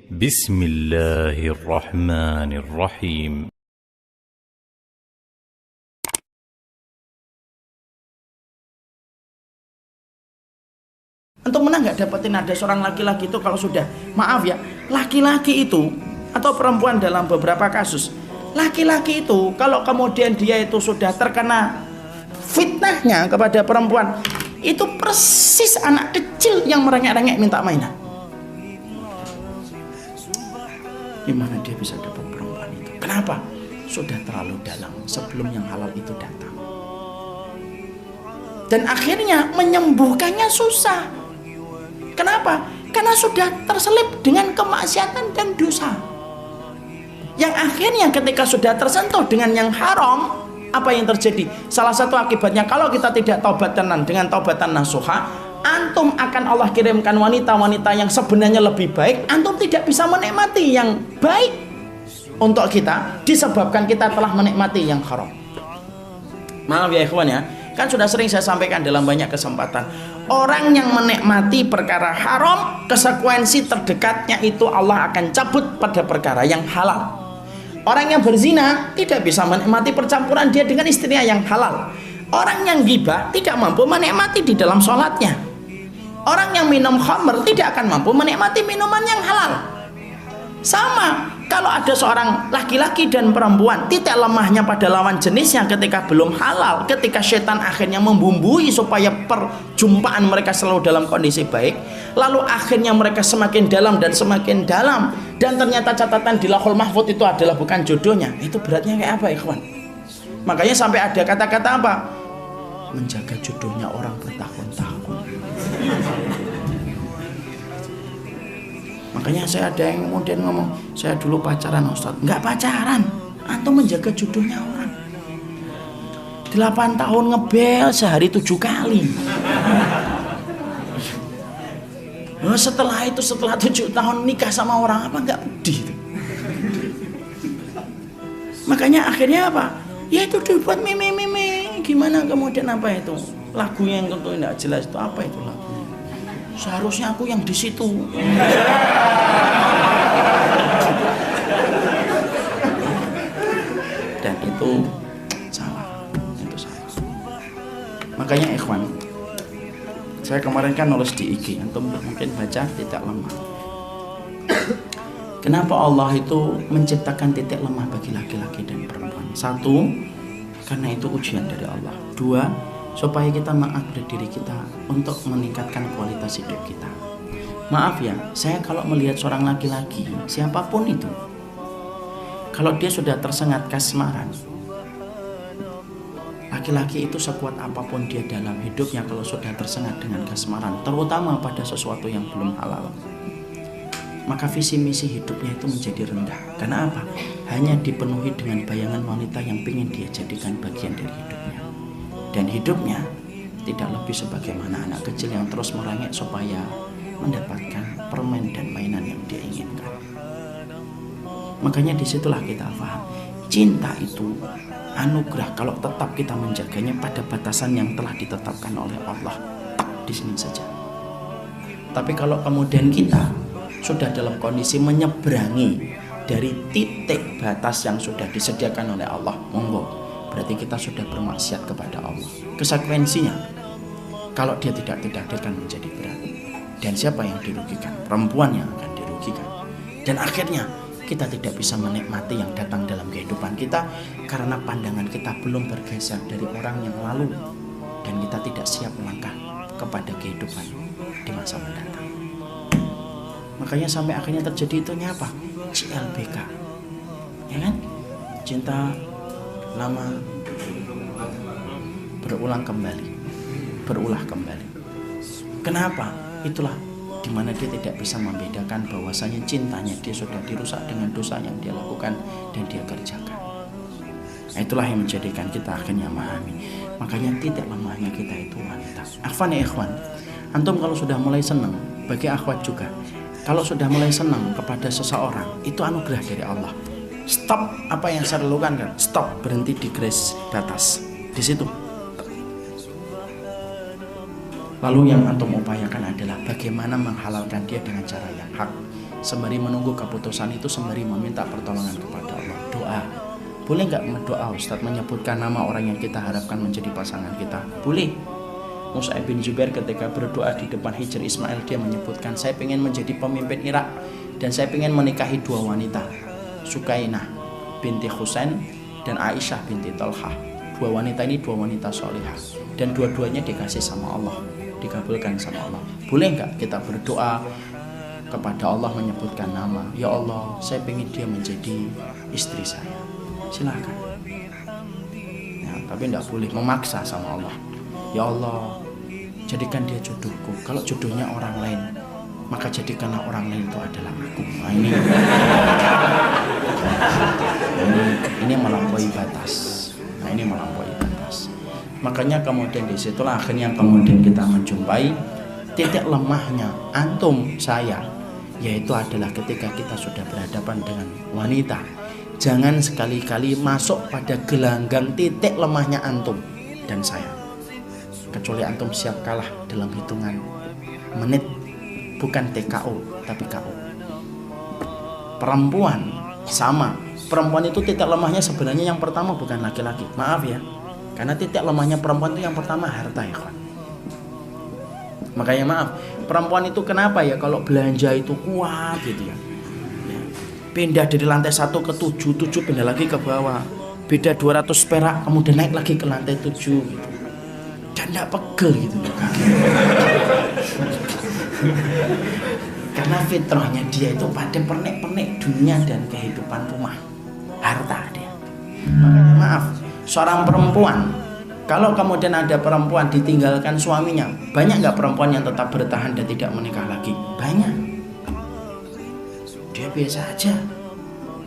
Bismillahirrahmanirrahim. Antum pernah nggak dapetin ada seorang laki-laki itu kalau sudah, maaf ya, laki-laki itu atau perempuan dalam beberapa kasus, laki-laki itu kalau kemudian dia itu sudah terkena fitnahnya kepada perempuan, itu persis anak kecil yang merengek-rengek minta mainan. Gimana dia bisa dapat perempuan itu? Kenapa? Sudah terlalu dalam sebelum yang halal itu datang. Dan akhirnya menyembuhkannya susah. Kenapa? Karena sudah terselip dengan kemaksiatan dan dosa. Yang akhirnya ketika sudah tersentuh dengan yang haram, apa yang terjadi? Salah satu akibatnya kalau kita tidak taubat tenan dengan taubatan nasuha, antum akan Allah kirimkan wanita-wanita yang sebenarnya lebih baik. Antum tidak bisa menikmati yang baik untuk kita disebabkan kita telah menikmati yang haram. Maaf ya ikhwan ya, kan sudah sering saya sampaikan dalam banyak kesempatan, orang yang menikmati perkara haram, konsekuensi terdekatnya itu Allah akan cabut pada perkara yang halal. Orang yang berzina tidak bisa menikmati percampuran dia dengan istrinya yang halal. Orang yang ghibah tidak mampu menikmati di dalam sholatnya. Orang yang minum khamr tidak akan mampu menikmati minuman yang halal. Sama, kalau ada seorang laki-laki dan perempuan, titik lemahnya pada lawan jenisnya ketika belum halal, ketika setan akhirnya membumbui supaya perjumpaan mereka selalu dalam kondisi baik, lalu akhirnya mereka semakin dalam, dan ternyata catatan di Lauhul Mahfuz itu adalah bukan jodohnya. Itu beratnya kayak apa ikhwan? Makanya sampai ada kata-kata apa? Menjaga jodohnya orang bertahun-tahun. Makanya saya ada yang kemudian ngomong, saya dulu pacaran Ustaz. Enggak pacaran, antum menjaga jodohnya orang. 8 tahun ngebel sehari 7 kali. Setelah itu, setelah 7 tahun nikah sama orang, apa enggak pedih itu? Makanya akhirnya apa? Ya itu dibuat meme-meme. Gimana kemudian apa itu? Lagunya yang tentu tidak jelas itu apa itu lagu? Seharusnya aku yang di situ. Dan itu salah. Itu salah. Makanya ikhwan, saya kemarin kan nulis di IG, antum mungkin baca titik lemah. Kenapa Allah itu menciptakan titik lemah bagi laki-laki dan perempuan? 1, karena itu ujian dari Allah. 2, supaya kita mengupgrade diri kita untuk meningkatkan kualitas hidup kita. Maaf ya, saya kalau melihat seorang laki-laki, siapapun itu, kalau dia sudah tersengat kasmaran, laki-laki itu sekuat apapun dia dalam hidupnya, kalau sudah tersengat dengan kasmaran, terutama pada sesuatu yang belum halal, maka visi misi hidupnya itu menjadi rendah. Karena apa? Hanya dipenuhi dengan bayangan wanita yang ingin dia jadikan bagian dari hidupnya. Dan hidupnya tidak lebih sebagaimana anak kecil yang terus merengek supaya mendapatkan permen dan mainan yang dia inginkan. Makanya disitulah kita paham, cinta itu anugerah kalau tetap kita menjaganya pada batasan yang telah ditetapkan oleh Allah. Di sini saja. Tapi kalau kemudian kita sudah dalam kondisi menyeberangi dari titik batas yang sudah disediakan oleh Allah, monggo, berarti kita sudah bermaksiat kepada Allah. Konsekuensinya, kalau dia tidak akan menjadi berat. Dan siapa yang dirugikan? Perempuan yang akan dirugikan. Dan akhirnya kita tidak bisa menikmati yang datang dalam kehidupan kita karena pandangan kita belum bergeser dari orang yang lalu, dan kita tidak siap melangkah kepada kehidupan di masa mendatang. Makanya sampai akhirnya terjadi itu apa? CLBK, ya kan? Cinta lama berulah kembali. Kenapa? Itulah dimana dia tidak bisa membedakan bahwasanya cintanya dia sudah dirusak dengan dosa yang dia lakukan dan dia kerjakan. Nah, itulah yang menjadikan kita akhirnya memahami. Makanya titik lemahnya kita itu wanita. Akhwan ya ikhwan, antum kalau sudah mulai senang, bagi akhwat juga, kalau sudah mulai senang kepada seseorang, itu anugerah dari Allah. Stop apa yang saya lakukan kan? Stop, berhenti di garis batas. Di situ. Lalu yang antum upayakan adalah bagaimana menghalalkan dia dengan cara yang hak. Sembari menunggu keputusan itu, sembari meminta pertolongan kepada Allah. Doa. Boleh nggak berdoa Ustadz menyebutkan nama orang yang kita harapkan menjadi pasangan kita? Boleh. Mus'ab bin Zubair ketika berdoa di depan Hijr Ismail, dia menyebutkan, saya ingin menjadi pemimpin Irak dan saya ingin menikahi dua wanita, Sukainah binti Husain dan Aisyah binti Talhah. Dua wanita ini dua wanita solihah dan dua-duanya dikasih sama Allah, dikabulkan sama Allah. Boleh nggak kita berdoa kepada Allah menyebutkan nama, ya Allah saya ingin dia menjadi istri saya? Silakan ya, tapi tidak boleh memaksa sama Allah. Ya Allah jadikan dia jodohku, kalau jodohnya orang lain maka jadikanlah orang lain itu adalah aku. Nah, ini melampaui batas. Nah, ini melampaui batas. Makanya kemudian disitulah akhirnya kemudian kita menjumpai titik lemahnya antum saya, yaitu adalah ketika kita sudah berhadapan dengan wanita. Jangan sekali-kali masuk pada gelanggang titik lemahnya antum dan saya, kecuali antum siap kalah dalam hitungan menit, bukan TKO tapi KO. Perempuan sama, perempuan itu titik lemahnya sebenarnya yang pertama bukan laki-laki, maaf ya, karena titik lemahnya perempuan itu yang pertama harta ya kan. Makanya maaf, perempuan itu kenapa ya kalau belanja itu kuat gitu ya, pindah dari lantai 1 ke 7 pindah lagi ke bawah, beda 200 perak kemudian naik lagi ke lantai 7 gitu, dan gak pegel gitu ya. Karena fitrahnya dia itu pada pernik-pernik dunia dan kehidupan rumah, harta dia. Makanya maaf, seorang perempuan, kalau kemudian ada perempuan ditinggalkan suaminya, banyak gak perempuan yang tetap bertahan dan tidak menikah lagi? Banyak. Dia biasa aja.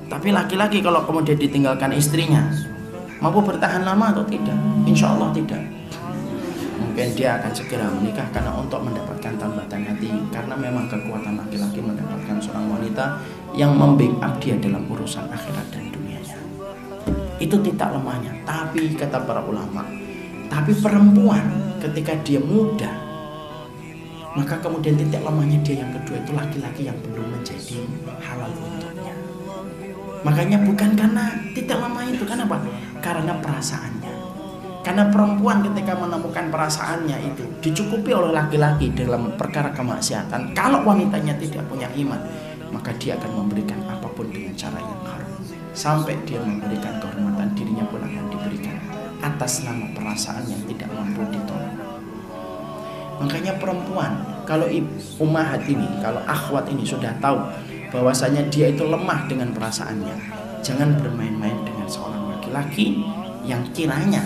Tapi laki-laki kalau kemudian ditinggalkan istrinya, mampu bertahan lama atau tidak? Insya Allah tidak. Mungkin dia akan segera menikah karena untuk mendapatkan tambatan hati, karena memang kekuatan laki-laki mendapatkan seorang wanita yang membackup dia dalam urusan akhirat dan dunianya. Itu titik lemahnya. Tapi kata para ulama, tapi perempuan ketika dia muda, maka kemudian titik lemahnya dia yang kedua itu laki-laki yang belum menjadi halal untuknya. Makanya bukan karena titik lemah itu, karena apa? Karena perasaannya. Karena perempuan ketika menemukan perasaannya itu dicukupi oleh laki-laki dalam perkara kemaksiatan, kalau wanitanya tidak punya iman, maka dia akan memberikan apapun dengan cara yang haram, sampai dia memberikan kehormatan dirinya pun akan diberikan atas nama perasaan yang tidak mampu ditolak. Makanya perempuan, kalau ummahat ini, kalau akhwat ini sudah tahu bahwasanya dia itu lemah dengan perasaannya, jangan bermain-main dengan seorang laki-laki yang kiranya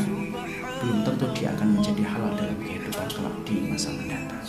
belum tentu dia akan menjadi halal dalam kehidupan kelak di masa mendatang.